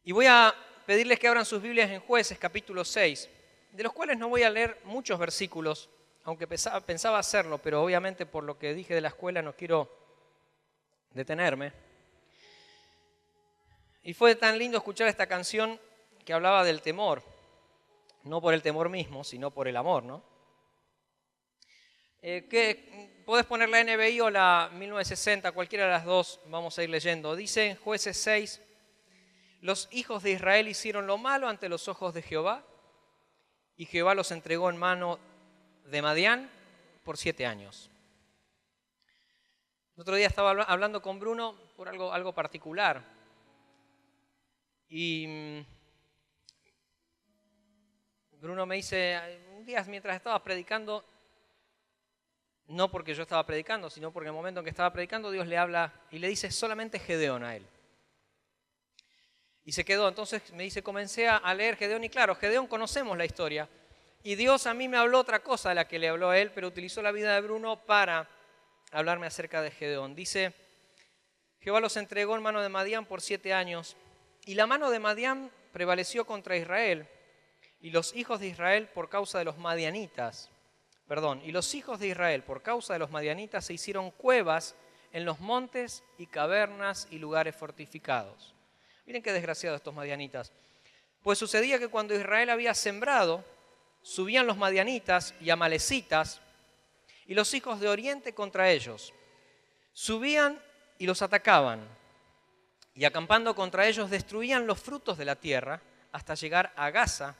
Y voy a pedirles que abran sus Biblias en Jueces, capítulo 6, de los cuales no voy a leer muchos versículos, aunque pensaba hacerlo, pero obviamente por lo que dije de la escuela no quiero detenerme. Y fue tan lindo escuchar esta canción que hablaba del temor, no por el temor mismo, sino por el amor, ¿no? Podés poner la NBI o la 1960, cualquiera de las dos, vamos a ir leyendo. Dice en Jueces 6, los hijos de Israel hicieron lo malo ante los ojos de Jehová, y Jehová los entregó en mano de Madián por 7 años. El otro día estaba hablando con Bruno por algo particular. Y Bruno me dice, un día mientras estaba predicando, no porque yo estaba predicando, sino porque en el momento en que estaba predicando, Dios le habla y le dice solamente Gedeón a él. Y se quedó, entonces me dice, comencé a leer Gedeón y claro, Gedeón conocemos la historia. Y Dios a mí me habló otra cosa de la que le habló a él, pero utilizó la vida de Bruno para hablarme acerca de Gedeón. Dice, Jehová los entregó en mano de Madián por 7 años, y la mano de Madián prevaleció contra Israel, y los hijos de Israel por causa de los madianitas, y los hijos de Israel por causa de los madianitas se hicieron cuevas en los montes y cavernas y lugares fortificados. Miren qué desgraciados estos madianitas. Pues sucedía que cuando Israel había sembrado, subían los madianitas y amalecitas y los hijos de Oriente contra ellos. Subían y los atacaban y acampando contra ellos destruían los frutos de la tierra hasta llegar a Gaza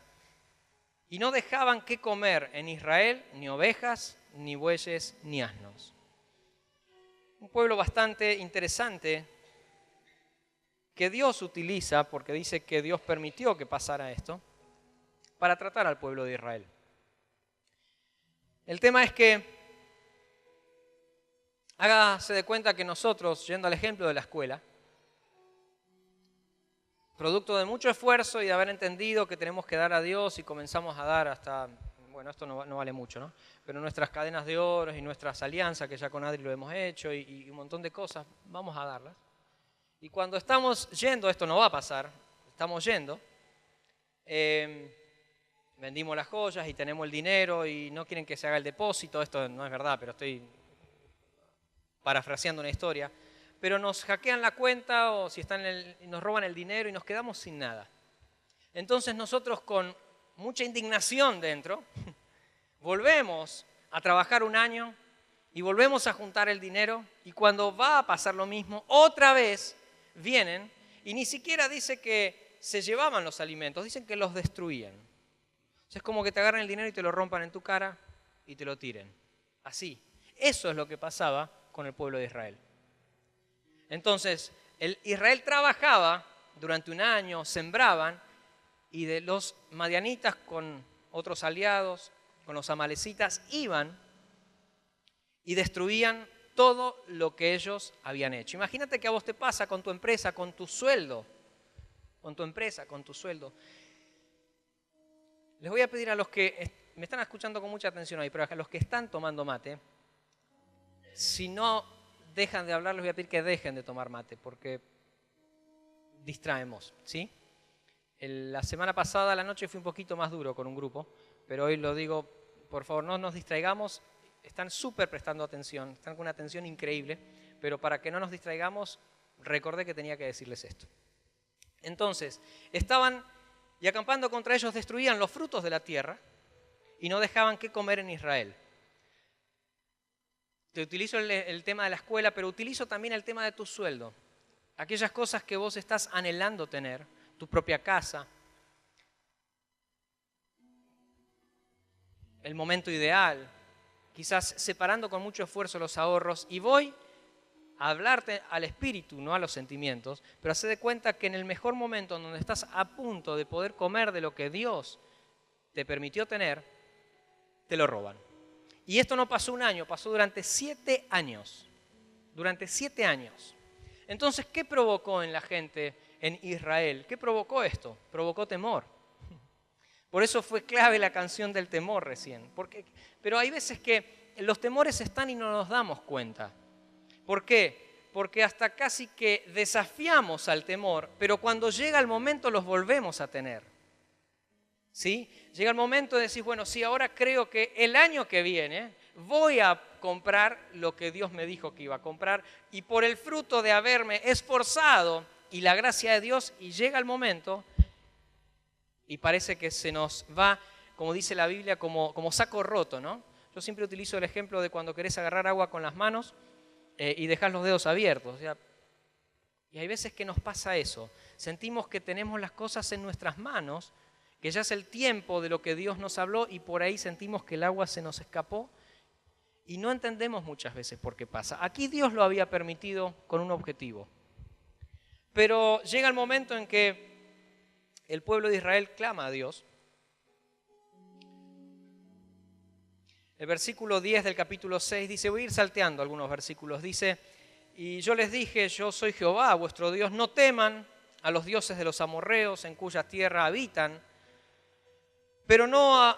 y no dejaban qué comer en Israel ni ovejas, ni bueyes, ni asnos. Un pueblo bastante interesante que Dios utiliza, porque dice que Dios permitió que pasara esto, para tratar al pueblo de Israel. El tema es que hágase de cuenta que nosotros, yendo al ejemplo de la escuela, producto de mucho esfuerzo y de haber entendido que tenemos que dar a Dios y comenzamos a dar hasta, bueno, esto no vale mucho, ¿no? Pero nuestras cadenas de oro y nuestras alianzas, que ya con Adri lo hemos hecho, y un montón de cosas, vamos a darlas. Y cuando estamos yendo, esto no va a pasar, estamos yendo, vendimos las joyas y tenemos el dinero y no quieren que se haga el depósito, esto no es verdad, pero estoy parafraseando una historia, pero nos hackean la cuenta o si están nos roban el dinero y nos quedamos sin nada. Entonces nosotros con mucha indignación dentro, volvemos a trabajar un año y volvemos a juntar el dinero y cuando va a pasar lo mismo, otra vez vienen y ni siquiera dice que se llevaban los alimentos, dicen que los destruían. O sea, es como que te agarran el dinero y te lo rompan en tu cara y te lo tiren. Así. Eso es lo que pasaba con el pueblo de Israel. Entonces, Israel trabajaba durante un año, sembraban, y de los madianitas con otros aliados, con los amalecitas, iban y destruían todo lo que ellos habían hecho. Imagínate que a vos te pasa con tu empresa, con tu sueldo, con tu empresa, con tu sueldo. Les voy a pedir a los que me están escuchando con mucha atención hoy, pero a los que están tomando mate, si no dejan de hablar, les voy a pedir que dejen de tomar mate, porque distraemos, ¿sí? La semana pasada a la noche fui un poquito más duro con un grupo, pero hoy lo digo, por favor, no nos distraigamos. Están súper prestando atención, están con una atención increíble, pero para que no nos distraigamos, recordé que tenía que decirles esto. Entonces, estaban y acampando contra ellos destruían los frutos de la tierra y no dejaban qué comer en Israel. Te utilizo el tema de la escuela, pero utilizo también el tema de tu sueldo. Aquellas cosas que vos estás anhelando tener, tu propia casa, el momento ideal, quizás separando con mucho esfuerzo los ahorros, y voy a hablarte al espíritu, no a los sentimientos, pero hacé de cuenta que en el mejor momento en donde estás a punto de poder comer de lo que Dios te permitió tener, te lo roban. Y esto no pasó un año, pasó durante 7 años. Durante 7 años. Entonces, ¿qué provocó en la gente en Israel? ¿Qué provocó esto? Provocó temor. Por eso fue clave la canción del temor recién. Pero hay veces que los temores están y no nos damos cuenta. ¿Por qué? Porque hasta casi que desafiamos al temor, pero cuando llega el momento los volvemos a tener. ¿Sí? Llega el momento de decir, bueno, sí, ahora creo que el año que viene voy a comprar lo que Dios me dijo que iba a comprar y por el fruto de haberme esforzado y la gracia de Dios, y llega el momento y parece que se nos va, como dice la Biblia, como saco roto, ¿no? Yo siempre utilizo el ejemplo de cuando querés agarrar agua con las manos y dejás los dedos abiertos. O sea, y hay veces que nos pasa eso. Sentimos que tenemos las cosas en nuestras manos, que ya es el tiempo de lo que Dios nos habló y por ahí sentimos que el agua se nos escapó y no entendemos muchas veces por qué pasa. Aquí Dios lo había permitido con un objetivo. Pero llega el momento en que el pueblo de Israel clama a Dios. El versículo 10 del capítulo 6 dice, voy a ir salteando algunos versículos, dice, y yo les dije, yo soy Jehová, vuestro Dios, no teman a los dioses de los amorreos en cuya tierra habitan, pero no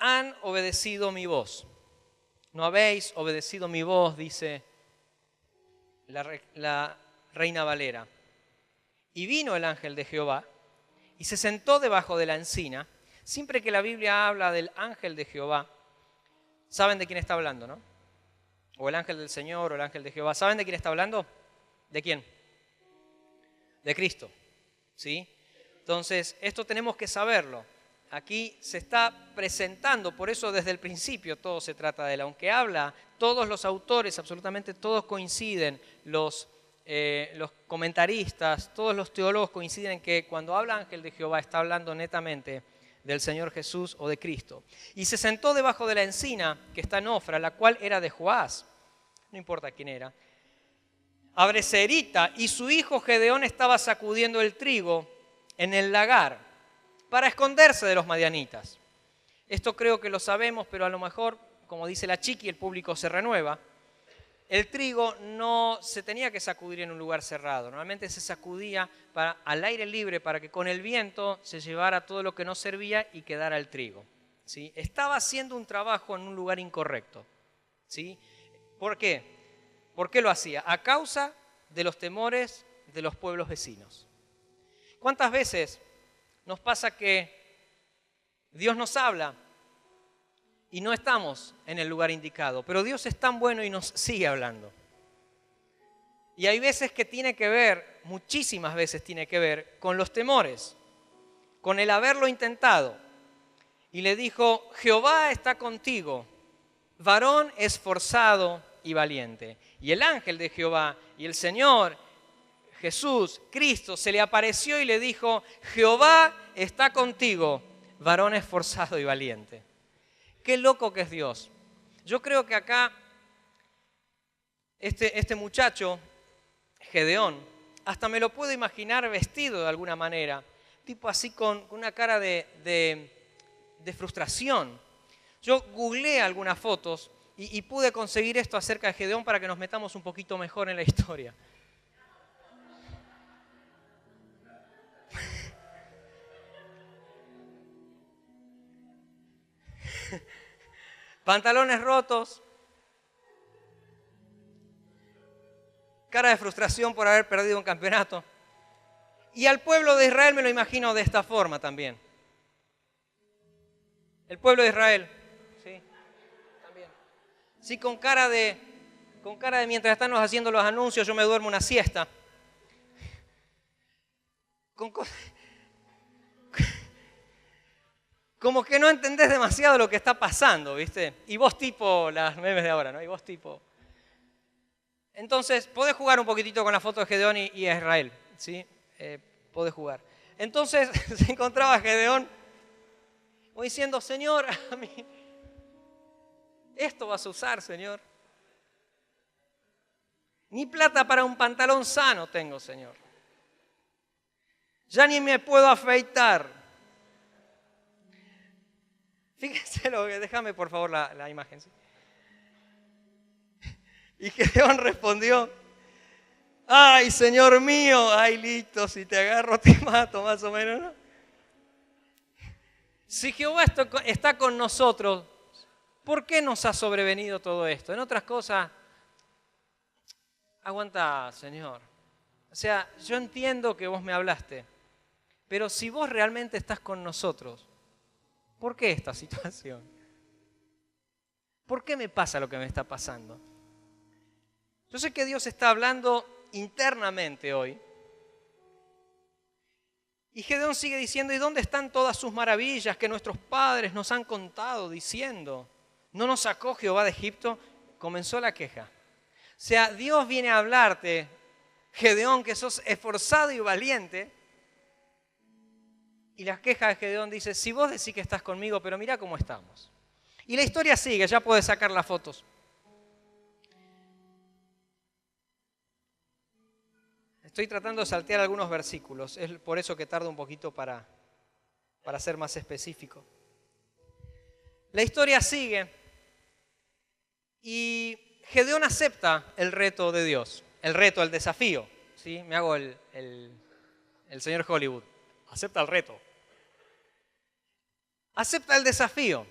han obedecido mi voz. No habéis obedecido mi voz, dice la Reina Valera. Y vino el ángel de Jehová y se sentó debajo de la encina. Siempre que la Biblia habla del ángel de Jehová, saben de quién está hablando, ¿no? O el ángel del Señor o el ángel de Jehová. ¿Saben de quién está hablando? ¿De quién? De Cristo, ¿sí? Entonces, esto tenemos que saberlo. Aquí se está presentando, por eso desde el principio todo se trata de él. Aunque habla, todos los autores, absolutamente todos coinciden, los comentaristas, todos los teólogos coinciden en que cuando habla ángel de Jehová está hablando netamente del Señor Jesús o de Cristo. Y se sentó debajo de la encina que está en Ofra, la cual era de Joás, no importa quién era, Abreserita, y su hijo Gedeón estaba sacudiendo el trigo en el lagar para esconderse de los madianitas. Esto creo que lo sabemos, pero a lo mejor, como dice la chiqui, el público se renueva. El trigo no se tenía que sacudir en un lugar cerrado, normalmente se sacudía al aire libre para que con el viento se llevara todo lo que no servía y quedara el trigo, ¿sí? Estaba haciendo un trabajo en un lugar incorrecto, ¿sí? ¿Por qué? ¿Por qué lo hacía? A causa de los temores de los pueblos vecinos. ¿Cuántas veces nos pasa que Dios nos habla y no estamos en el lugar indicado, pero Dios es tan bueno y nos sigue hablando? Y hay veces que tiene que ver, muchísimas veces tiene que ver con los temores, con el haberlo intentado. Y le dijo, Jehová está contigo, varón esforzado y valiente. Y el ángel de Jehová y el Señor, Jesús, Cristo, se le apareció y le dijo, Jehová está contigo, varón esforzado y valiente. Qué loco que es Dios. Yo creo que acá este muchacho, Gedeón, hasta me lo puedo imaginar vestido de alguna manera, tipo así con una cara de frustración. Yo googleé algunas fotos y pude conseguir esto acerca de Gedeón para que nos metamos un poquito mejor en la historia. Pantalones rotos, cara de frustración por haber perdido un campeonato. Y al pueblo de Israel me lo imagino de esta forma también. El pueblo de Israel, sí, también. Sí, con cara de mientras estamos haciendo los anuncios, yo me duermo una siesta. Como que no entendés demasiado lo que está pasando, ¿viste? Y vos tipo, las memes de ahora, ¿no? Y vos tipo. Entonces, podés jugar un poquitito con la foto de Gedeón y Israel, ¿sí? Podés jugar. Entonces, se encontraba Gedeón como diciendo, Señor, a mí, esto vas a usar, Señor. Ni plata para un pantalón sano tengo, Señor. Ya ni me puedo afeitar. Fíjense lo que, déjame por favor la imagen. ¿Sí? Y Gedeón respondió, ay, Señor mío, ay, listo, si te agarro te mato, más o menos, ¿no? Si Jehová está con nosotros, ¿por qué nos ha sobrevenido todo esto? En otras cosas, aguantá, Señor. O sea, yo entiendo que vos me hablaste, pero si vos realmente estás con nosotros, ¿por qué esta situación? ¿Por qué me pasa lo que me está pasando? Yo sé que Dios está hablando internamente hoy. Y Gedeón sigue diciendo, ¿y dónde están todas sus maravillas que nuestros padres nos han contado diciendo? ¿No nos sacó Jehová de Egipto? Comenzó la queja. O sea, Dios viene a hablarte, Gedeón, que sos esforzado y valiente. Y la queja de Gedeón dice, si vos decís que estás conmigo, pero mirá cómo estamos. Y la historia sigue, ya podés sacar las fotos. Estoy tratando de saltear algunos versículos, es por eso que tardo un poquito para ser más específico. La historia sigue y Gedeón acepta el reto de Dios, el reto, el desafío. ¿Sí? Me hago el señor Hollywood, acepta el reto. Acepta el desafío.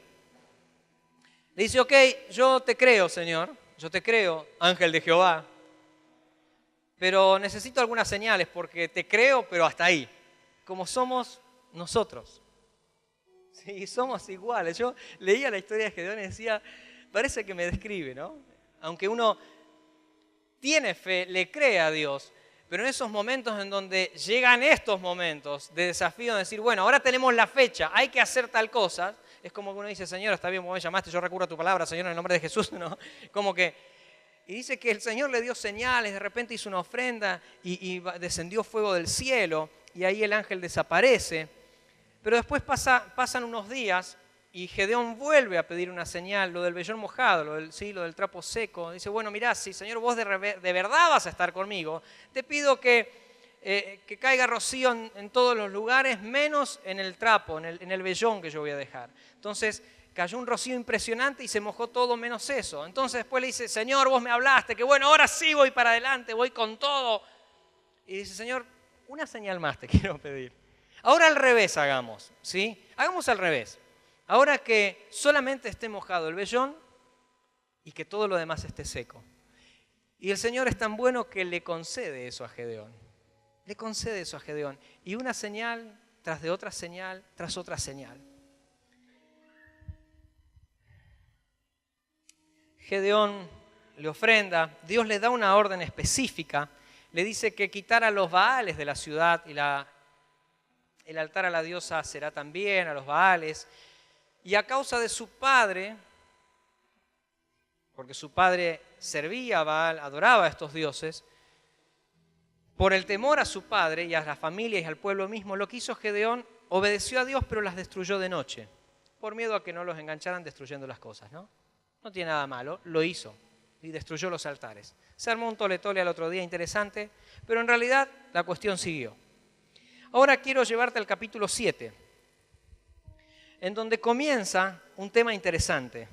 Le dice, ok, yo te creo, Señor, yo te creo, ángel de Jehová, pero necesito algunas señales porque te creo, pero hasta ahí, como somos nosotros. Sí, somos iguales. Yo leía la historia de Gedeón y decía, parece que me describe, ¿no? Aunque uno tiene fe, le cree a Dios, pero en esos momentos en donde llegan estos momentos de desafío, de decir, bueno, ahora tenemos la fecha, hay que hacer tal cosa, es como que uno dice, Señor, está bien, vos me llamaste, yo recurro a tu palabra, Señor, en el nombre de Jesús, ¿no? Como que... Y dice que el Señor le dio señales, de repente hizo una ofrenda y descendió fuego del cielo y ahí el ángel desaparece. Pero después pasan unos días y Gedeón vuelve a pedir una señal, lo del vellón mojado, lo del trapo seco. Dice, bueno, mirá, si Señor vos de verdad vas a estar conmigo, te pido que caiga rocío en todos los lugares, menos en el trapo, en el vellón que yo voy a dejar. Entonces... cayó un rocío impresionante y se mojó todo menos eso. Entonces después le dice, Señor, vos me hablaste, que bueno, ahora sí voy para adelante, voy con todo. Y dice, Señor, una señal más te quiero pedir. Ahora al revés hagamos, ¿sí? Hagamos al revés. Ahora que solamente esté mojado el vellón y que todo lo demás esté seco. Y el Señor es tan bueno que le concede eso a Gedeón. Le concede eso a Gedeón. Y una señal tras de otra señal, tras otra señal. Gedeón le ofrenda, Dios le da una orden específica, le dice que quitara los Baales de la ciudad y el altar a la diosa será también, a los Baales. Y a causa de su padre, porque su padre servía a Baal, adoraba a estos dioses, por el temor a su padre y a la familia y al pueblo mismo, lo que hizo Gedeón, obedeció a Dios pero las destruyó de noche, por miedo a que no los engancharan destruyendo las cosas, ¿no? No tiene nada malo, lo hizo y destruyó los altares. Se armó un tole-tole al otro día interesante, pero en realidad la cuestión siguió. Ahora quiero llevarte al capítulo 7, en donde comienza un tema interesante.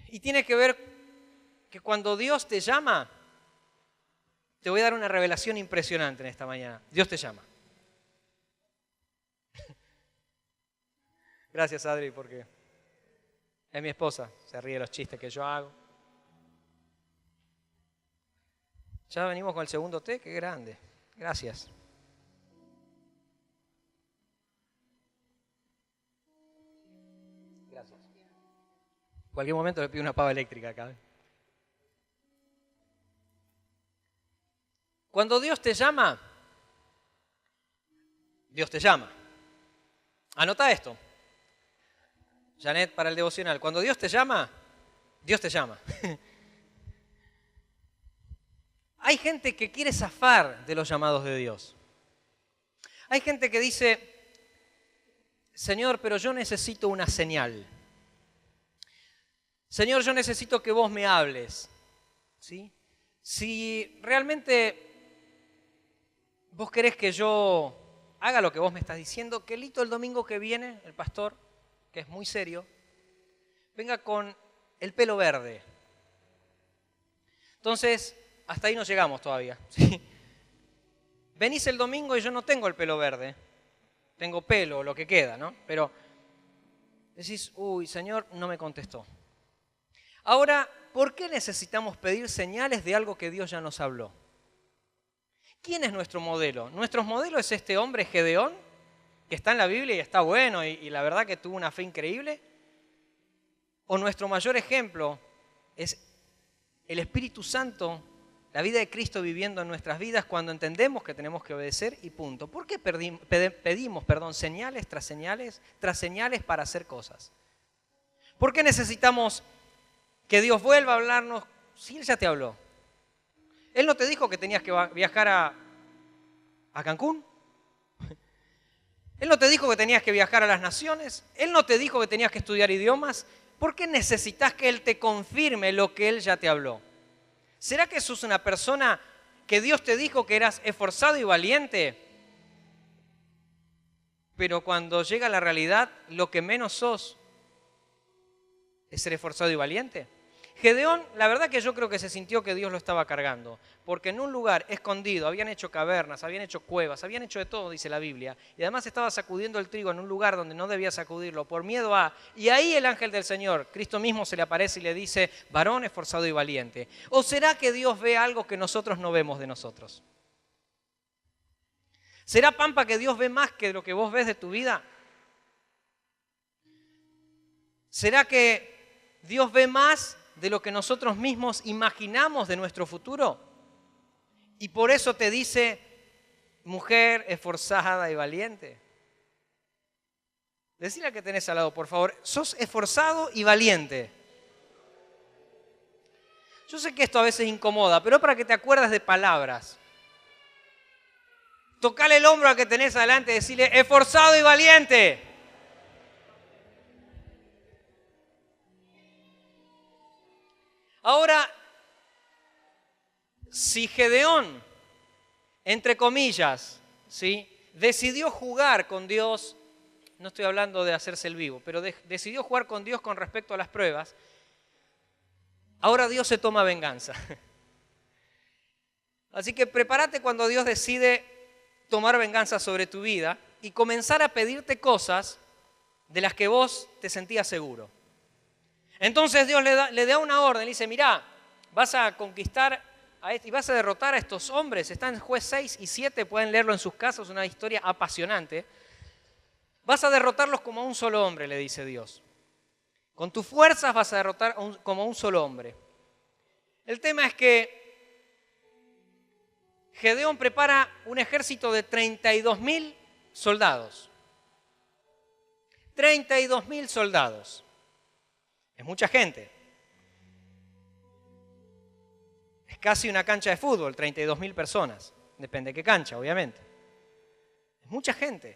Y tiene que ver que cuando Dios te llama, te voy a dar una revelación impresionante en esta mañana. Dios te llama. Gracias, Adri, porque... es mi esposa, se ríe de los chistes que yo hago. Ya venimos con el segundo té, qué grande. Gracias. Gracias. En cualquier momento le pido una pava eléctrica acá. Cuando Dios te llama, Dios te llama. Anota esto. Janet, para el devocional. Cuando Dios te llama, Dios te llama. Hay gente que quiere zafar de los llamados de Dios. Hay gente que dice, Señor, pero yo necesito una señal. Señor, yo necesito que vos me hables. ¿Sí? Si realmente vos querés que yo haga lo que vos me estás diciendo, que Lito el domingo que viene, el pastor, que es muy serio, venga con el pelo verde. Entonces, hasta ahí no llegamos todavía. ¿Sí? Venís el domingo y yo no tengo el pelo verde, tengo pelo, lo que queda, ¿no? Pero decís, uy, Señor, no me contestó. Ahora, ¿por qué necesitamos pedir señales de algo que Dios ya nos habló? ¿Quién es nuestro modelo? Nuestro modelo es este hombre Gedeón, que está en la Biblia y está bueno y la verdad que tuvo una fe increíble. ¿O nuestro mayor ejemplo es el Espíritu Santo, la vida de Cristo viviendo en nuestras vidas cuando entendemos que tenemos que obedecer y punto? ¿Por qué pedimos señales tras señales para hacer cosas? ¿Por qué necesitamos que Dios vuelva a hablarnos si Él ya te habló? Él no te dijo que tenías que viajar a Cancún. Él no te dijo que tenías que viajar a las naciones. Él no te dijo que tenías que estudiar idiomas. ¿Por qué necesitas que Él te confirme lo que Él ya te habló? ¿Será que sos una persona que Dios te dijo que eras esforzado y valiente? Pero cuando llega la realidad, lo que menos sos es ser esforzado y valiente. Gedeón, la verdad que yo creo que se sintió que Dios lo estaba cargando, porque en un lugar escondido habían hecho cavernas, habían hecho cuevas, habían hecho de todo, dice la Biblia, y además estaba sacudiendo el trigo en un lugar donde no debía sacudirlo por miedo a... Y ahí el ángel del Señor, Cristo mismo, se le aparece y le dice, varón esforzado y valiente. ¿O será que Dios ve algo que nosotros no vemos de nosotros? ¿Será, Pampa, que Dios ve más que lo que vos ves de tu vida? ¿Será que Dios ve más de lo que nosotros mismos imaginamos de nuestro futuro? Y por eso te dice, mujer esforzada y valiente. Decile al que tenés al lado, por favor, sos esforzado y valiente. Yo sé que esto a veces incomoda, pero para que te acuerdes de palabras. Tocale el hombro al que tenés adelante y decirle, esforzado y valiente. Ahora, si Gedeón, entre comillas, ¿sí?, decidió jugar con Dios, no estoy hablando de hacerse el vivo, pero decidió jugar con Dios con respecto a las pruebas, ahora Dios se toma venganza. Así que prepárate cuando Dios decide tomar venganza sobre tu vida y comenzar a pedirte cosas de las que vos te sentías seguro. Entonces Dios le da una orden, le dice, mirá, vas a conquistar y vas a derrotar a estos hombres. Está en Juez 6 y 7, pueden leerlo en sus casas, una historia apasionante. Vas a derrotarlos como a un solo hombre, le dice Dios. Con tus fuerzas vas a derrotar como a un solo hombre. El tema es que Gedeón prepara un ejército de 32.000 soldados. 32.000 soldados. Es mucha gente. Es casi una cancha de fútbol, 32.000 personas. Depende de qué cancha, obviamente. Es mucha gente.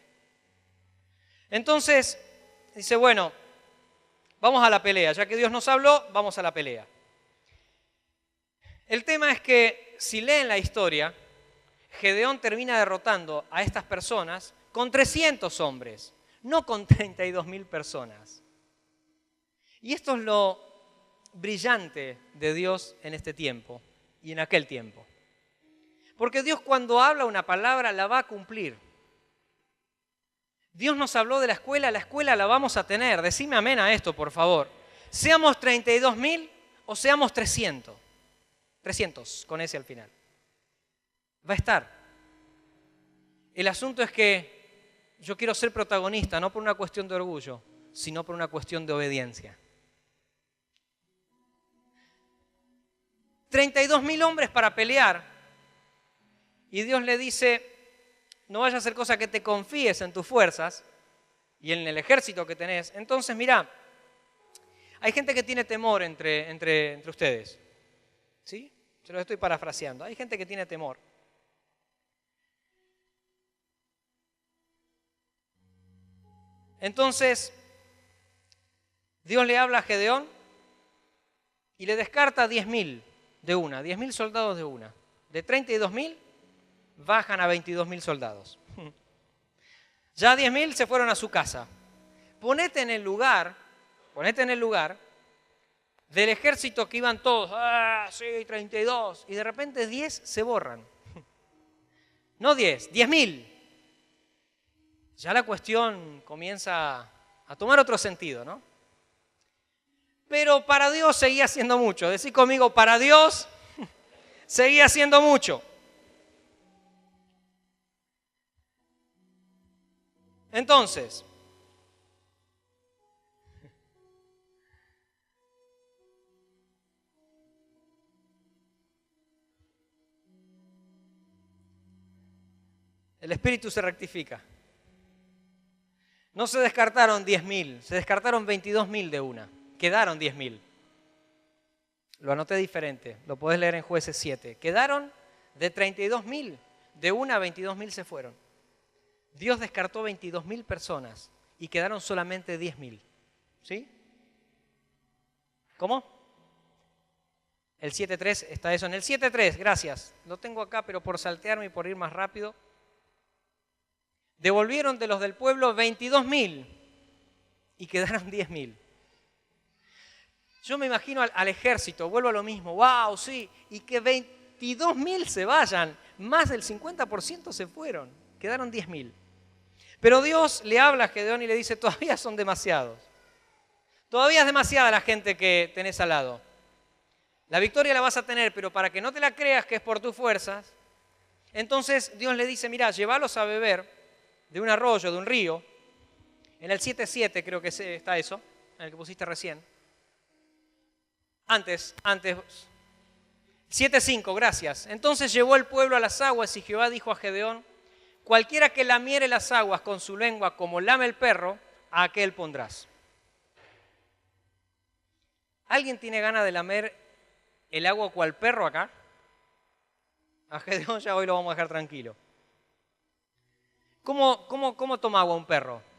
Entonces, dice, bueno, vamos a la pelea. Ya que Dios nos habló, vamos a la pelea. El tema es que, si leen la historia, Gedeón termina derrotando a estas personas con 300 hombres, no con 32.000 personas. Y esto es lo brillante de Dios en este tiempo y en aquel tiempo. Porque Dios, cuando habla una palabra, la va a cumplir. Dios nos habló de la escuela la vamos a tener. Decime amén a esto, por favor. Seamos 32.000 o seamos 300. 300, con ese al final. Va a estar. El asunto es que yo quiero ser protagonista, no por una cuestión de orgullo, sino por una cuestión de obediencia. 32.000 hombres para pelear. Y Dios le dice, no vayas a hacer cosa que te confíes en tus fuerzas y en el ejército que tenés. Entonces, mirá, hay gente que tiene temor entre ustedes. ¿Sí? Se lo estoy parafraseando. Hay gente que tiene temor. Entonces, Dios le habla a Gedeón y le descarta 10.000 de una, 10.000 soldados de una. De 32.000 bajan a 22.000 soldados. Ya 10.000 se fueron a su casa. Ponete en el lugar del ejército que iban todos, sí, 32, y de repente 10 se borran. No 10, 10.000. Ya la cuestión comienza a tomar otro sentido, ¿no? pero para Dios seguía siendo mucho. Decí conmigo, para Dios seguía siendo mucho. Entonces, el espíritu se rectifica. No se descartaron 10.000, se descartaron 22.000 de una. Quedaron 10.000. Lo anoté diferente, lo podés leer en Jueces 7. Quedaron de 32.000, de una a 22.000 se fueron. Dios descartó 22.000 personas y quedaron solamente 10.000. ¿Sí? ¿Cómo? El 7.3 está eso. En el 7.3, gracias. Lo tengo acá, pero por saltearme y por ir más rápido. Devolvieron de los del pueblo 22.000 y quedaron 10.000. Yo me imagino al ejército, vuelvo a lo mismo, wow, sí, y que 22.000 se vayan, más del 50% se fueron, quedaron 10.000. Pero Dios le habla a Gedeón y le dice, todavía son demasiados. Todavía es demasiada la gente que tenés al lado. La victoria la vas a tener, pero para que no te la creas que es por tus fuerzas, entonces Dios le dice, mirá, llévalos a beber de un arroyo, de un río. En el 7.7 creo que está eso, en el que pusiste recién. Antes. 7.5, gracias. Entonces llevó el pueblo a las aguas y Jehová dijo a Gedeón, cualquiera que lamiere las aguas con su lengua como lame el perro, a aquel pondrás. ¿Alguien tiene ganas de lamer el agua cual perro acá? A Gedeón ya hoy lo vamos a dejar tranquilo. ¿Cómo toma agua un perro?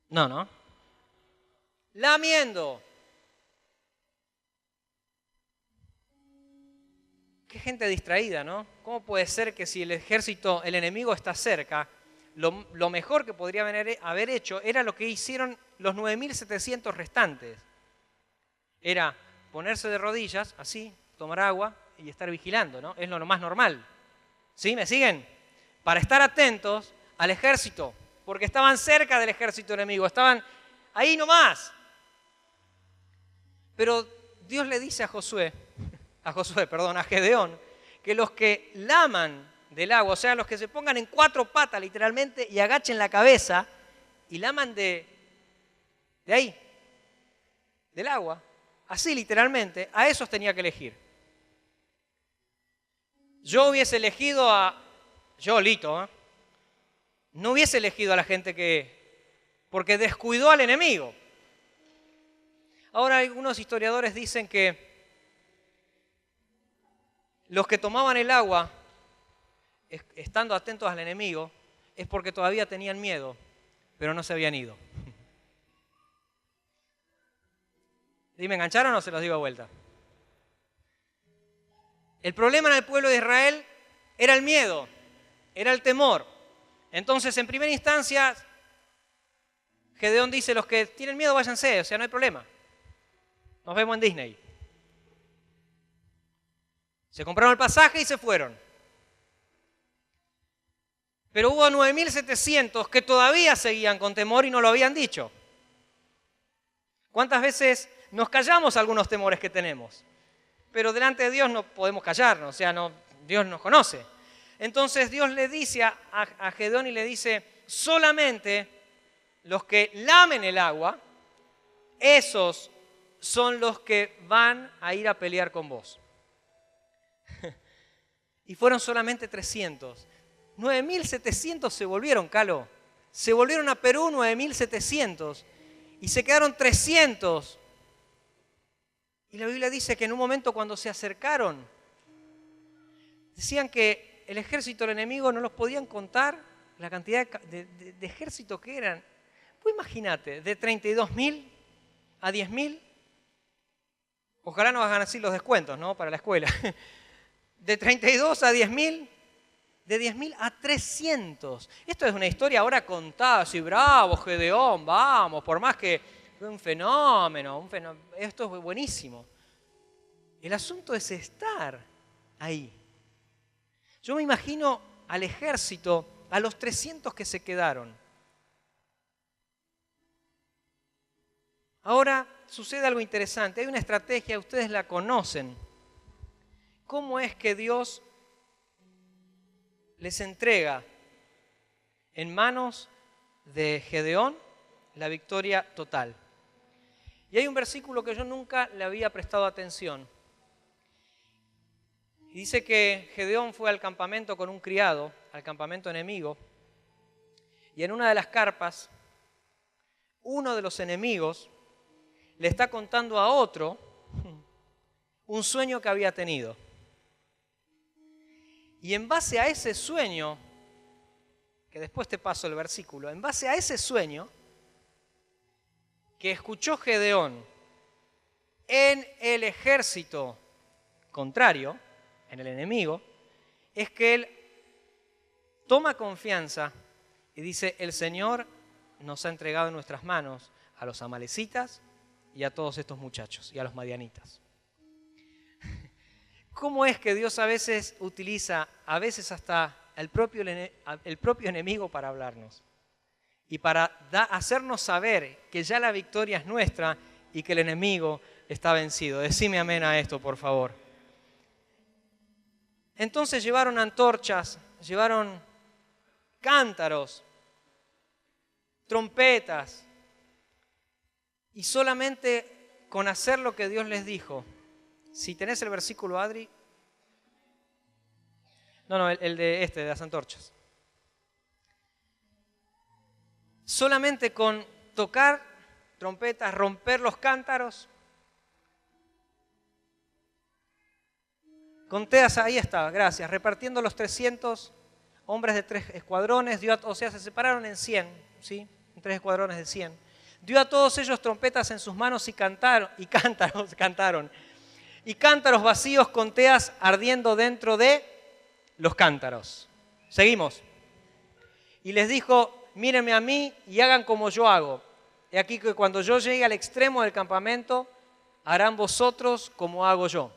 No. Lamiendo. Qué gente distraída, ¿no? ¿Cómo puede ser que si el ejército, el enemigo está cerca, lo mejor que podría haber hecho era lo que hicieron los 9.700 restantes? Era ponerse de rodillas, así, tomar agua y estar vigilando, ¿no? Es lo más normal. ¿Sí? ¿Me siguen? Para estar atentos al ejército, porque estaban cerca del ejército enemigo, estaban ahí nomás. Pero Dios le dice a Gedeón, que los que laman del agua, o sea, los que se pongan en 4 patas literalmente y agachen la cabeza y laman de ahí, del agua, así literalmente, a esos tenía que elegir. Yo hubiese elegido no hubiese elegido a la gente porque descuidó al enemigo. Ahora algunos historiadores dicen que los que tomaban el agua, estando atentos al enemigo, es porque todavía tenían miedo, pero no se habían ido. ¿Y me engancharon o se los digo de vuelta? El problema en el pueblo de Israel era el miedo, era el temor. Entonces, en primera instancia, Gedeón dice, los que tienen miedo váyanse, o sea, no hay problema. Nos vemos en Disney. Se compraron el pasaje y se fueron. Pero hubo 9.700 que todavía seguían con temor y no lo habían dicho. ¿Cuántas veces nos callamos algunos temores que tenemos? Pero delante de Dios no podemos callarnos, o sea, Dios nos conoce. Entonces Dios le dice a Gedeón y le dice, solamente los que lamen el agua, esos son los que van a ir a pelear con vos. Y fueron solamente 300. 9.700 se volvieron, Calo. Se volvieron a Perú 9.700 y se quedaron 300. Y la Biblia dice que en un momento cuando se acercaron, decían que el ejército del enemigo no los podían contar, la cantidad de ejército que eran. Pues imagínate, de 32.000 a 10.000, ojalá no hagan así los descuentos, ¿no? Para la escuela. De 32 a 10.000, de 10.000 a 300. Esto es una historia ahora contada, así, bravo, Gedeón, vamos, por más que fue un fenómeno, esto es buenísimo. El asunto es estar ahí. Yo me imagino al ejército, a los 300 que se quedaron. Ahora sucede algo interesante. Hay una estrategia, ustedes la conocen. ¿Cómo es que Dios les entrega en manos de Gedeón la victoria total? Y hay un versículo que yo nunca le había prestado atención. Y dice que Gedeón fue al campamento con un criado, al campamento enemigo, y en una de las carpas, uno de los enemigos le está contando a otro un sueño que había tenido. Y en base a ese sueño, que después te paso el versículo, en base a ese sueño que escuchó Gedeón en el ejército contrario, en el enemigo, es que él toma confianza y dice: el Señor nos ha entregado en nuestras manos a los amalecitas y a todos estos muchachos y a los madianitas. ¿Cómo es que Dios a veces utiliza, a veces hasta el propio enemigo para hablarnos y para hacernos saber que ya la victoria es nuestra y que el enemigo está vencido? Decime amén a esto, por favor. Entonces llevaron antorchas, llevaron cántaros, trompetas, y solamente con hacer lo que Dios les dijo. Si tenés el versículo, Adri. No, el de las antorchas. Solamente con tocar trompetas, romper los cántaros, con teas, ahí está, gracias, repartiendo los 300 hombres de 3 escuadrones, o sea, se separaron en 100, ¿sí? En 3 escuadrones de 100. Dio a todos ellos trompetas en sus manos y cantaron. Y cántaros vacíos con teas ardiendo dentro de los cántaros. Seguimos. Y les dijo: mírenme a mí y hagan como yo hago. He aquí que cuando yo llegue al extremo del campamento, harán vosotros como hago yo.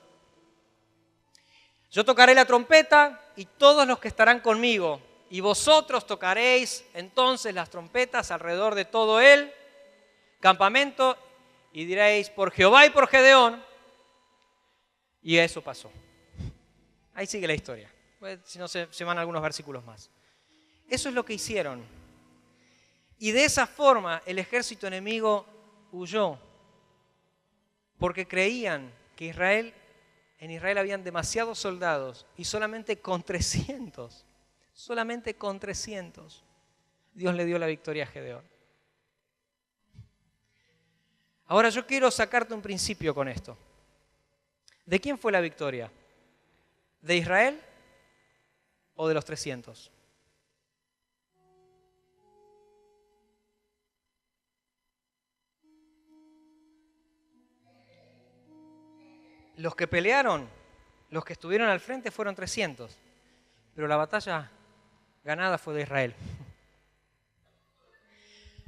Yo tocaré la trompeta y todos los que estarán conmigo, y vosotros tocaréis entonces las trompetas alrededor de todo el campamento y diréis: por Jehová y por Gedeón. Y eso pasó. Ahí sigue la historia. Si no, se van algunos versículos más. Eso es lo que hicieron. Y de esa forma el ejército enemigo huyó, porque creían que en Israel habían demasiados soldados y solamente con 300, Dios le dio la victoria a Gedeón. Ahora yo quiero sacarte un principio con esto. ¿De quién fue la victoria? ¿De Israel o de los 300? Los que pelearon, los que estuvieron al frente fueron 300, pero la batalla ganada fue de Israel.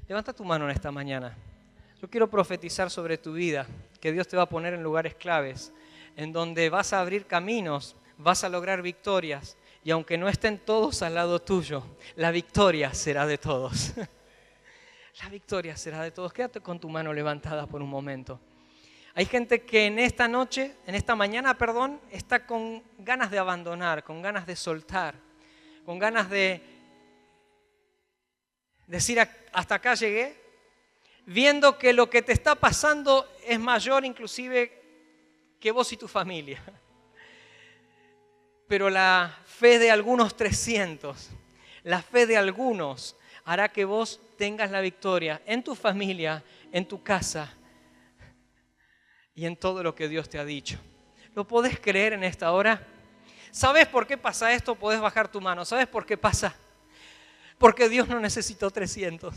Levanta tu mano en esta mañana. Yo quiero profetizar sobre tu vida, que Dios te va a poner en lugares claves, en donde vas a abrir caminos, vas a lograr victorias, y aunque no estén todos al lado tuyo, la victoria será de todos. La victoria será de todos. Quédate con tu mano levantada por un momento. Hay gente que en esta mañana, está con ganas de abandonar, con ganas de soltar, con ganas de decir: hasta acá llegué, viendo que lo que te está pasando es mayor inclusive que vos y tu familia. Pero la fe de algunos 300, la fe de algunos hará que vos tengas la victoria en tu familia, en tu casa y en todo lo que Dios te ha dicho. ¿Lo podés creer en esta hora? ¿Sabés por qué pasa esto? Podés bajar tu mano. ¿Sabés por qué pasa? Porque Dios no necesitó 300.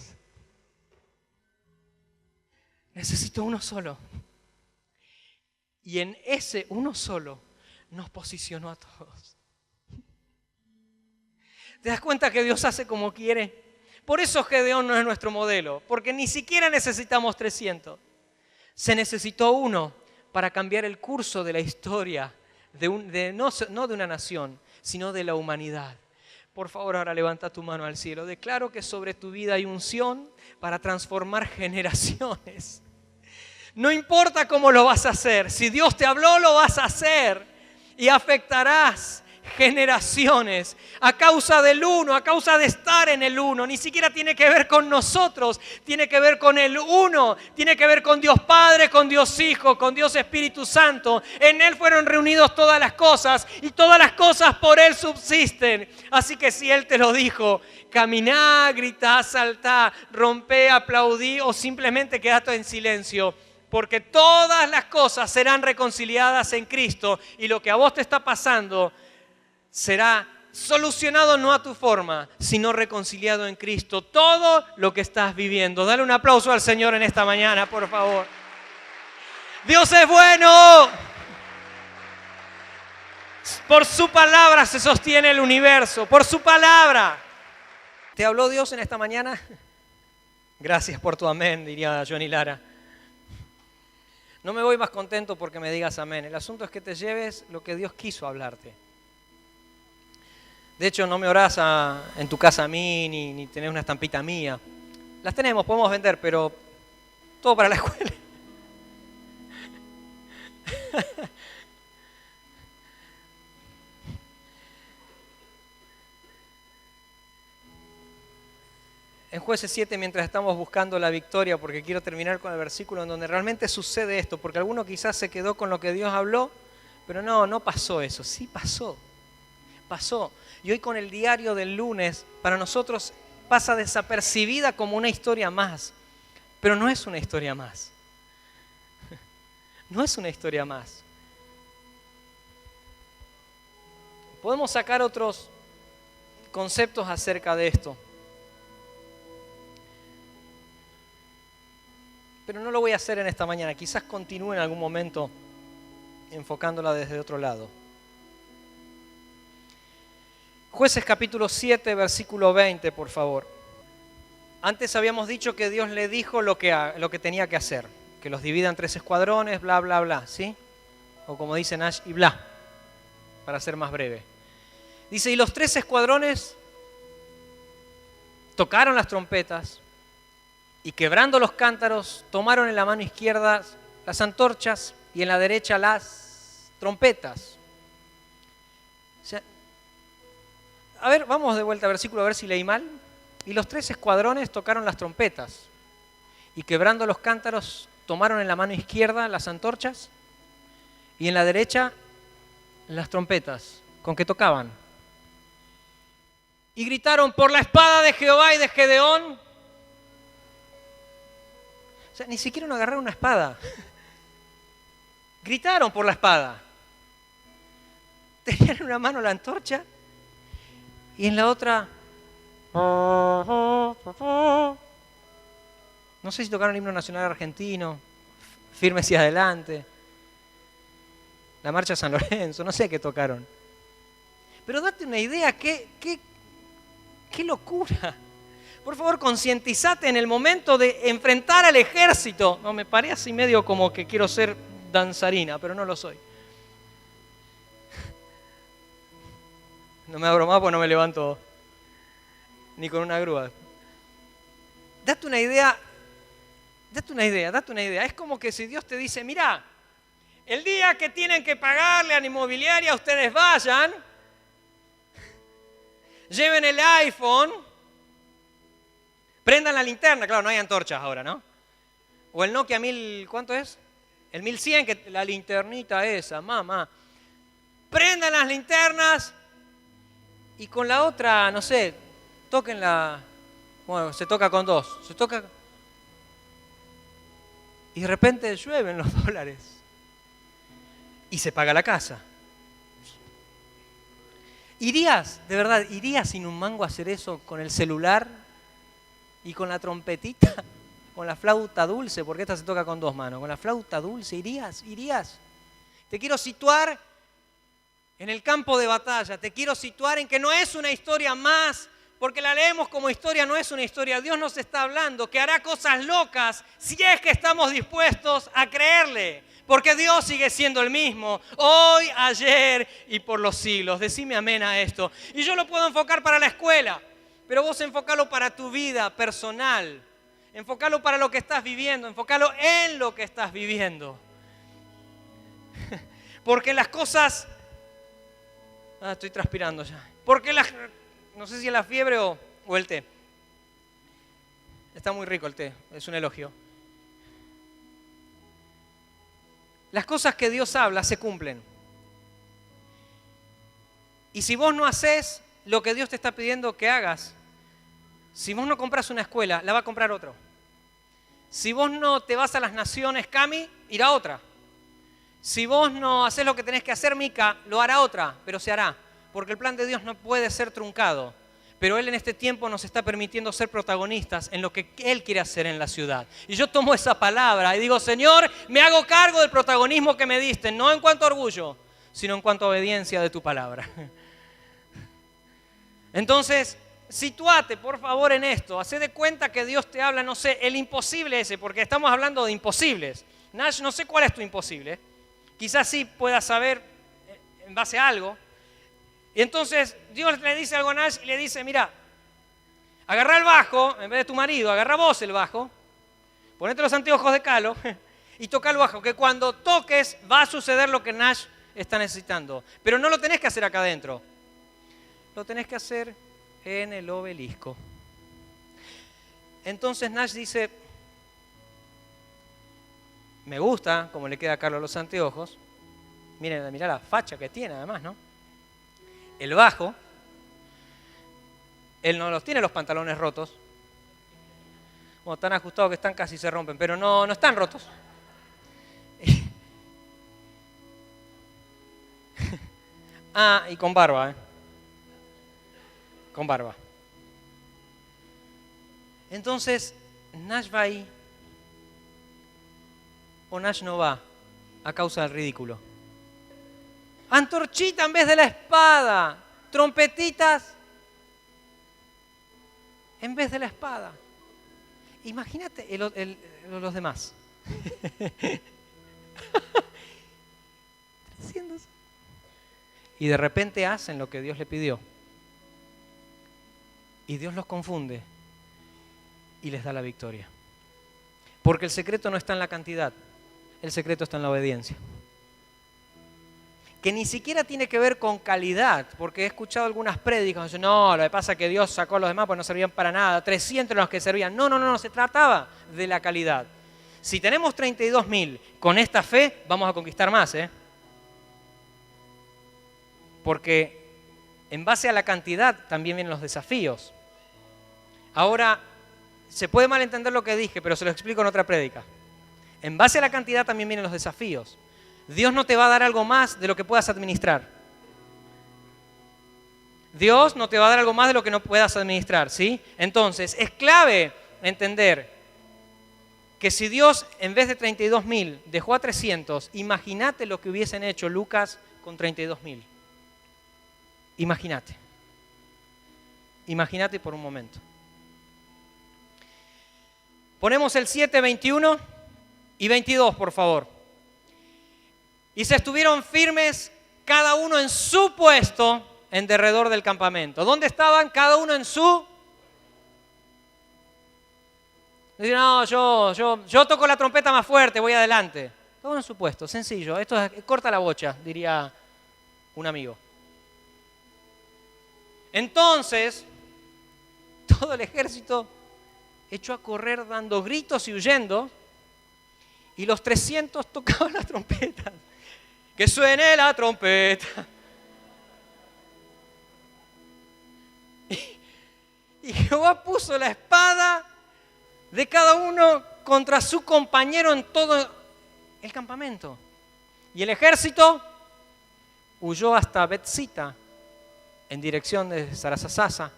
Necesitó uno solo. Y en ese uno solo nos posicionó a todos. ¿Te das cuenta que Dios hace como quiere? Por eso Gedeón no es nuestro modelo, porque ni siquiera necesitamos 300. Se necesitó uno para cambiar el curso de la historia, no de una nación, sino de la humanidad. Por favor, ahora levanta tu mano al cielo. Declaro que sobre tu vida hay unción para transformar generaciones. No importa cómo lo vas a hacer. Si Dios te habló, lo vas a hacer. Y afectarás generaciones a causa del uno, a causa de estar en el uno. Ni siquiera tiene que ver con nosotros, tiene que ver con el uno, tiene que ver con Dios Padre, con Dios Hijo, con Dios Espíritu Santo. En Él fueron reunidos todas las cosas y todas las cosas por Él subsisten. Así que si Él te lo dijo, caminá, gritá, saltá, rompé, aplaudí o simplemente quedate en silencio. Porque todas las cosas serán reconciliadas en Cristo y lo que a vos te está pasando será solucionado no a tu forma, sino reconciliado en Cristo. Todo lo que estás viviendo. Dale un aplauso al Señor en esta mañana, por favor. Dios es bueno. Por su palabra se sostiene el universo. Por su palabra. ¿Te habló Dios en esta mañana? Gracias por tu amén, diría Johnny Lara. No me voy más contento porque me digas amén. El asunto es que te lleves lo que Dios quiso hablarte. De hecho, no me orás en tu casa a mí, ni tenés una estampita mía. Las tenemos, podemos vender, pero todo para la escuela. En Jueces 7, mientras estamos buscando la victoria, porque quiero terminar con el versículo en donde realmente sucede esto, porque alguno quizás se quedó con lo que Dios habló, pero no pasó eso. Sí pasó. Y hoy con el diario del lunes, para nosotros pasa desapercibida como una historia más, pero no es una historia más. No es una historia más. Podemos sacar otros conceptos acerca de esto, pero no lo voy a hacer en esta mañana. Quizás continúe en algún momento enfocándola desde otro lado. Jueces capítulo 7, versículo 20, por favor. Antes habíamos dicho que Dios le dijo lo que tenía que hacer, que los divida en 3 escuadrones, bla, bla, bla, ¿sí? O como dice Nash, y bla, para ser más breve. Dice, y los 3 escuadrones tocaron las trompetas y quebrando los cántaros, tomaron en la mano izquierda las antorchas y en la derecha las trompetas. O sea, a ver, vamos de vuelta al versículo a ver si leí mal. Y los 3 escuadrones tocaron las trompetas y quebrando los cántaros tomaron en la mano izquierda las antorchas y en la derecha las trompetas con que tocaban. Y gritaron por la espada de Jehová y de Gedeón. O sea, ni siquiera no agarraron una espada. Gritaron por la espada. Tenían en una mano la antorcha y en la otra, no sé si tocaron el himno nacional argentino, Firme hacia adelante, la marcha San Lorenzo, no sé qué tocaron. Pero date una idea, qué locura. Por favor, concientizate en el momento de enfrentar al ejército. No, me paré así medio como que quiero ser danzarina, pero no lo soy. No me abro más porque no me levanto ni con una grúa. Date una idea. Es como que si Dios te dice, mirá, el día que tienen que pagarle a la inmobiliaria, ustedes vayan, lleven el iPhone, prendan la linterna, claro, no hay antorchas ahora, ¿no? O el Nokia 1000, ¿cuánto es? El 1100, que la linternita esa, mamá. Prendan las linternas y con la otra, no sé, tóquenla, bueno, se toca con 2, se toca y de repente llueven los dólares y se paga la casa. ¿Irías, de verdad, irías sin un mango a hacer eso con el celular y con la trompetita, con la flauta dulce? Porque esta se toca con 2 manos. Con la flauta dulce, ¿irías? Te quiero situar en el campo de batalla. Te quiero situar en que no es una historia más, porque la leemos como historia, no es una historia. Dios nos está hablando que hará cosas locas si es que estamos dispuestos a creerle. Porque Dios sigue siendo el mismo, hoy, ayer y por los siglos. Decime amén a esto. Y yo lo puedo enfocar para la escuela, pero vos enfocalo para tu vida personal. Enfócalo para lo que estás viviendo, enfócalo en lo que estás viviendo. Porque las cosas... estoy transpirando ya. Porque no sé si es la fiebre o el té. Está muy rico el té, es un elogio. Las cosas que Dios habla se cumplen. Y si vos no haces lo que Dios te está pidiendo que hagas, si vos no compras una escuela, la va a comprar otro. Si vos no te vas a las naciones, Cami, irá otra. Si vos no haces lo que tenés que hacer, Mica, lo hará otra, pero se hará. Porque el plan de Dios no puede ser truncado. Pero Él en este tiempo nos está permitiendo ser protagonistas en lo que Él quiere hacer en la ciudad. Y yo tomo esa palabra y digo, Señor, me hago cargo del protagonismo que me diste, no en cuanto a orgullo, sino en cuanto a obediencia de tu palabra. Entonces, sitúate, por favor, en esto. Hacé de cuenta que Dios te habla, no sé, el imposible ese, porque estamos hablando de imposibles. Nash, no sé cuál es tu imposible. Quizás sí puedas saber en base a algo. Y entonces Dios le dice algo a Nash y le dice, mira, agarrá el bajo, en vez de tu marido, agarrá vos el bajo, ponete los anteojos de Calo y toca el bajo, que cuando toques va a suceder lo que Nash está necesitando. Pero no lo tenés que hacer acá adentro, lo tenés que hacer en el obelisco. Entonces Nash dice, me gusta como le queda a Carlos los anteojos. Miren, mirá la facha que tiene además, ¿no? El bajo, él no los tiene los pantalones rotos. Bueno, tan ajustados que están casi se rompen, pero no están rotos. Y con barba, ¿eh? Con barba. Entonces, Nash va ahí o Nash no va a causa del ridículo. Antorchita en vez de la espada, trompetitas en vez de la espada. Imagínate los demás. Y de repente hacen lo que Dios le pidió. Y Dios los confunde y les da la victoria. Porque el secreto no está en la cantidad, el secreto está en la obediencia. Que ni siquiera tiene que ver con calidad, porque he escuchado algunas prédicas, dicen, no, lo que pasa es que Dios sacó a los demás porque no servían para nada, 300 eran los que servían. No, se trataba de la calidad. Si tenemos 32.000 con esta fe, vamos a conquistar más, Porque en base a la cantidad también vienen los desafíos. Ahora, se puede malentender lo que dije, pero se lo explico en otra prédica. En base a la cantidad también vienen los desafíos. Dios no te va a dar algo más de lo que puedas administrar. Dios no te va a dar algo más de lo que no puedas administrar, ¿sí? Entonces, es clave entender que si Dios en vez de 32.000 dejó a 300, imagínate lo que hubiesen hecho Lucas con 32.000. Imagínate. Imagínate por un momento. Ponemos el 7, 21 y 22, por favor. Y se estuvieron firmes cada uno en su puesto en derredor del campamento. ¿Dónde estaban? Cada uno en su... Dicen, no, yo toco la trompeta más fuerte, voy adelante. Cada uno en su puesto, sencillo. Esto es corta la bocha, diría un amigo. Entonces, todo el ejército echó a correr dando gritos y huyendo, y los 300 tocaban la trompeta. Que suene la trompeta. Y Jehová puso la espada de cada uno contra su compañero en todo el campamento. Y el ejército huyó hasta Betzita, en dirección de Sarasasasa,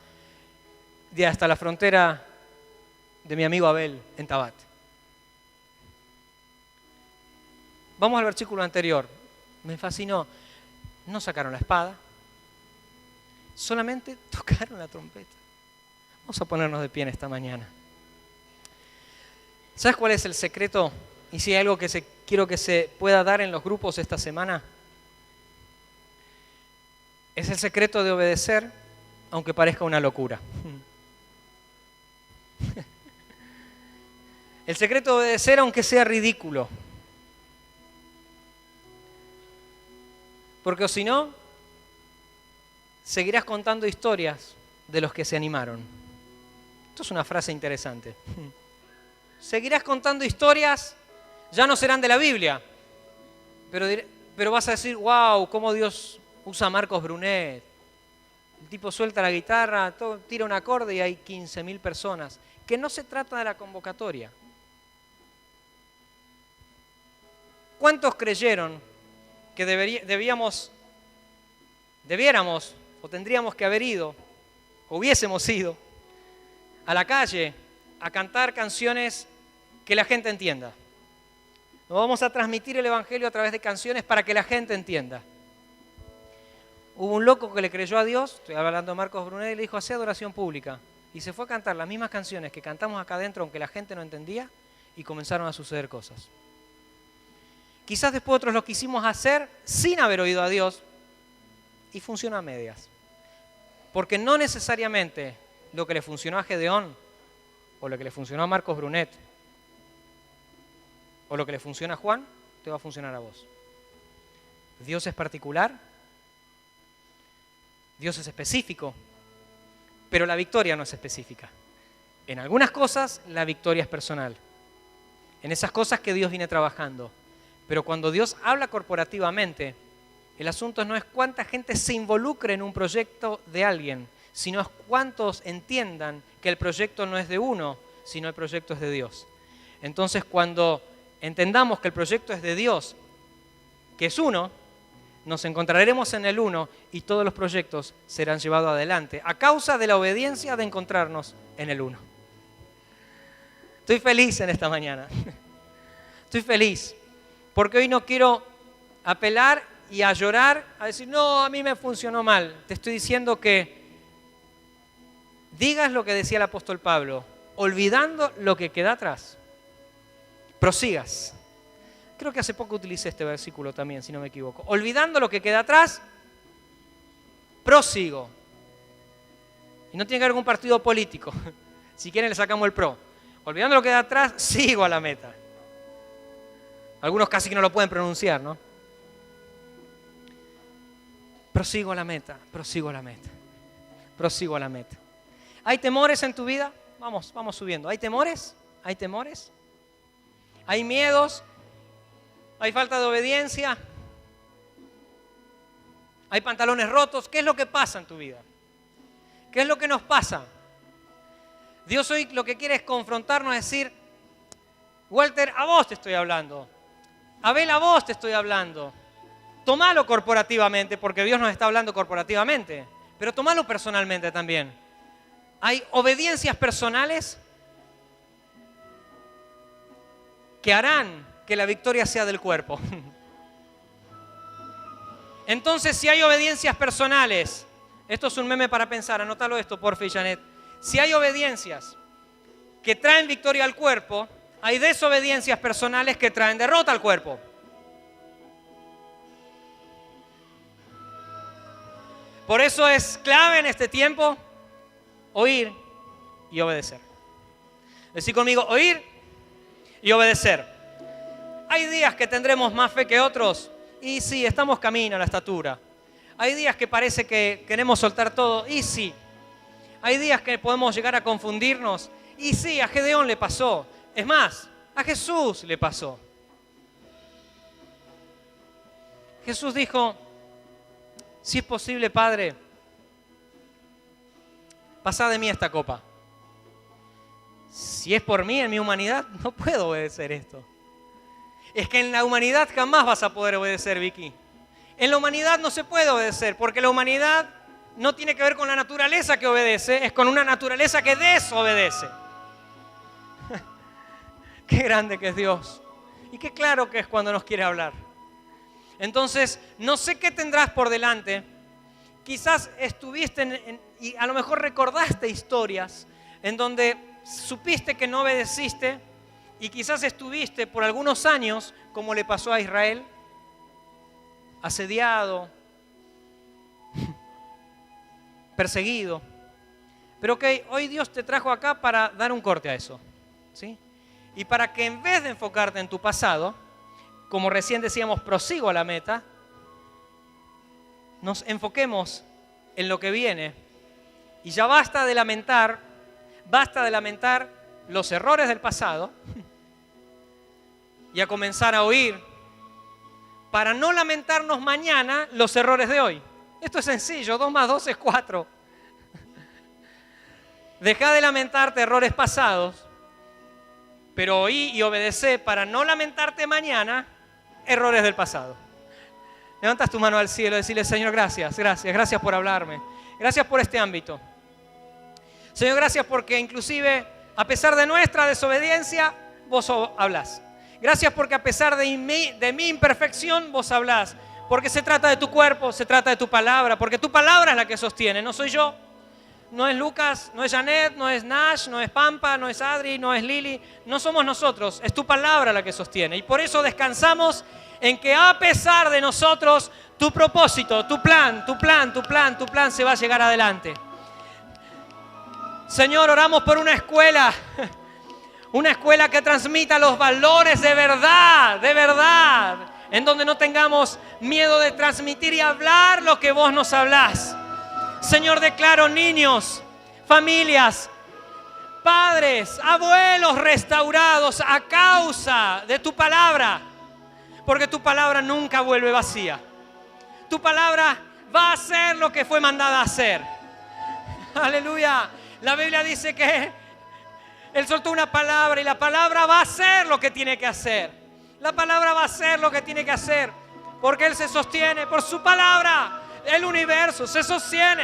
de hasta la frontera de mi amigo Abel en Tabat. Vamos al versículo anterior. Me fascinó. No sacaron la espada, solamente tocaron la trompeta. Vamos a ponernos de pie en esta mañana. ¿Sabes cuál es el secreto? Y si hay algo que quiero que se pueda dar en los grupos esta semana. Es el secreto de obedecer, aunque parezca una locura. El secreto de obedecer aunque sea ridículo. Porque si no, seguirás contando historias de los que se animaron. Esto es una frase interesante. Seguirás contando historias, ya no serán de la Biblia, pero vas a decir, wow, cómo Dios usa a Marcos Brunet. El tipo suelta la guitarra, tira un acorde y hay 15.000 personas. Que no se trata de la convocatoria. ¿Cuántos creyeron que debiéramos o tendríamos que haber ido, o hubiésemos ido, a la calle a cantar canciones que la gente entienda? Nos vamos a transmitir el Evangelio a través de canciones para que la gente entienda. Hubo un loco que le creyó a Dios, estoy hablando de Marcos Brunet, y le dijo, hacé adoración pública. Y se fue a cantar las mismas canciones que cantamos acá adentro, aunque la gente no entendía, y comenzaron a suceder cosas. Quizás después otros lo quisimos hacer sin haber oído a Dios, y funcionó a medias. Porque no necesariamente lo que le funcionó a Gedeón, o lo que le funcionó a Marcos Brunet, o lo que le funciona a Juan, te va a funcionar a vos. Dios es particular, Dios es específico, pero la victoria no es específica. En algunas cosas la victoria es personal, en esas cosas que Dios viene trabajando. Pero cuando Dios habla corporativamente, el asunto no es cuánta gente se involucre en un proyecto de alguien, sino es cuántos entiendan que el proyecto no es de uno, sino el proyecto es de Dios. Entonces, cuando entendamos que el proyecto es de Dios, que es uno, nos encontraremos en el uno y todos los proyectos serán llevados adelante a causa de la obediencia de encontrarnos en el uno. Estoy feliz en esta mañana. Estoy feliz porque hoy no quiero apelar y a llorar, a decir, no, a mí me funcionó mal. Te estoy diciendo que digas lo que decía el apóstol Pablo, olvidando lo que queda atrás. Prosigas. Creo que hace poco utilicé este versículo también, si no me equivoco. Olvidando lo que queda atrás, prosigo. Y no tiene que ver con un partido político. Si quieren le sacamos el pro. Olvidando lo que queda atrás, sigo a la meta. Algunos casi que no lo pueden pronunciar, ¿no? Prosigo a la meta, prosigo a la meta, prosigo a la meta. ¿Hay temores en tu vida? Vamos subiendo. ¿Hay temores? ¿Hay temores? ¿Hay miedos? ¿Hay falta de obediencia? ¿Hay pantalones rotos? ¿Qué es lo que pasa en tu vida? ¿Qué es lo que nos pasa? Dios hoy lo que quiere es confrontarnos, decir, Walter, a vos te estoy hablando. Abel, a vos te estoy hablando. Tomalo corporativamente, porque Dios nos está hablando corporativamente, pero tomalo personalmente también. Hay obediencias personales que harán que la victoria sea del cuerpo. Entonces, si hay obediencias personales, esto es un meme para pensar, anótalo esto, porfa, Janet. Si hay obediencias que traen victoria al cuerpo, hay desobediencias personales que traen derrota al cuerpo. Por eso es clave en este tiempo oír y obedecer. Decí conmigo, oír y obedecer. Hay días que tendremos más fe que otros y sí, estamos camino a la estatura. Hay días que parece que queremos soltar todo y sí. Hay días que podemos llegar a confundirnos y sí, a Gedeón le pasó. Es más, a Jesús le pasó. Jesús dijo, si es posible, Padre, pasá de mí esta copa. Si es por mí, en mi humanidad, no puedo obedecer esto. Es que en la humanidad jamás vas a poder obedecer, Vicky. En la humanidad no se puede obedecer, porque la humanidad no tiene que ver con la naturaleza que obedece, es con una naturaleza que desobedece. Qué grande que es Dios. Y qué claro que es cuando nos quiere hablar. Entonces, no sé qué tendrás por delante. Quizás estuviste y a lo mejor recordaste historias en donde supiste que no obedeciste y quizás estuviste por algunos años, como le pasó a Israel, asediado, perseguido. Pero hoy Dios te trajo acá para dar un corte a eso, ¿sí? Y para que en vez de enfocarte en tu pasado, como recién decíamos, prosigo a la meta, nos enfoquemos en lo que viene. Y ya basta de lamentar los errores del pasado y a comenzar a oír para no lamentarnos mañana los errores de hoy. Esto es sencillo, 2 más 2 es 4. Deja de lamentarte errores pasados, pero oí y obedecé para no lamentarte mañana errores del pasado. Levantas tu mano al cielo y decirle: Señor, gracias por hablarme. Gracias por este ámbito. Señor, gracias porque inclusive a pesar de nuestra desobediencia, vos hablás. Gracias porque a pesar de mi imperfección, vos hablás. Porque se trata de tu cuerpo, se trata de tu palabra. Porque tu palabra es la que sostiene, no soy yo. No es Lucas, no es Janet, no es Nash, no es Pampa, no es Adri, no es Lili. No somos nosotros, es tu palabra la que sostiene. Y por eso descansamos en que a pesar de nosotros, tu propósito, tu plan se va a llegar adelante. Señor, oramos por una escuela que transmita los valores de verdad, en donde no tengamos miedo de transmitir y hablar lo que vos nos hablás. Señor, declaro niños, familias, padres, abuelos restaurados a causa de tu palabra, porque tu palabra nunca vuelve vacía. Tu palabra va a hacer lo que fue mandada a hacer. Aleluya. La Biblia dice que Él soltó una palabra y la palabra va a hacer lo que tiene que hacer. La palabra va a hacer lo que tiene que hacer, porque Él se sostiene por su palabra. El universo se sostiene.